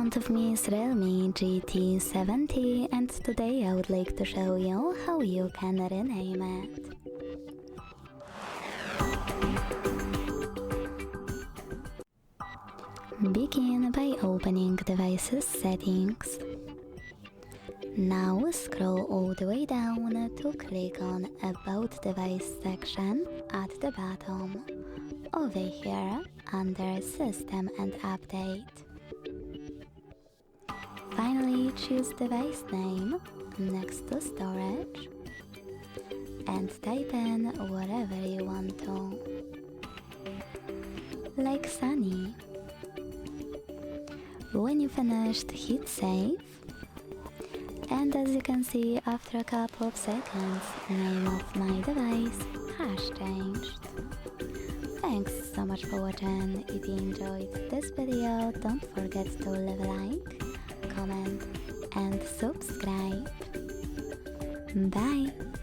front of me is REALME GT 70 and today I would like to show you how you can rename it. Begin by opening Devices Settings. Now scroll all the way down to click on About Device section at the bottom, over here under System and Update. Finally, choose device name next to storage and type in whatever you want to, like Sunny. When you finished, hit save, and as you can see, after a couple of seconds, name of my device has changed. Thanks so much for watching. If you enjoyed this video, don't forget to leave a like, comment and subscribe. Bye!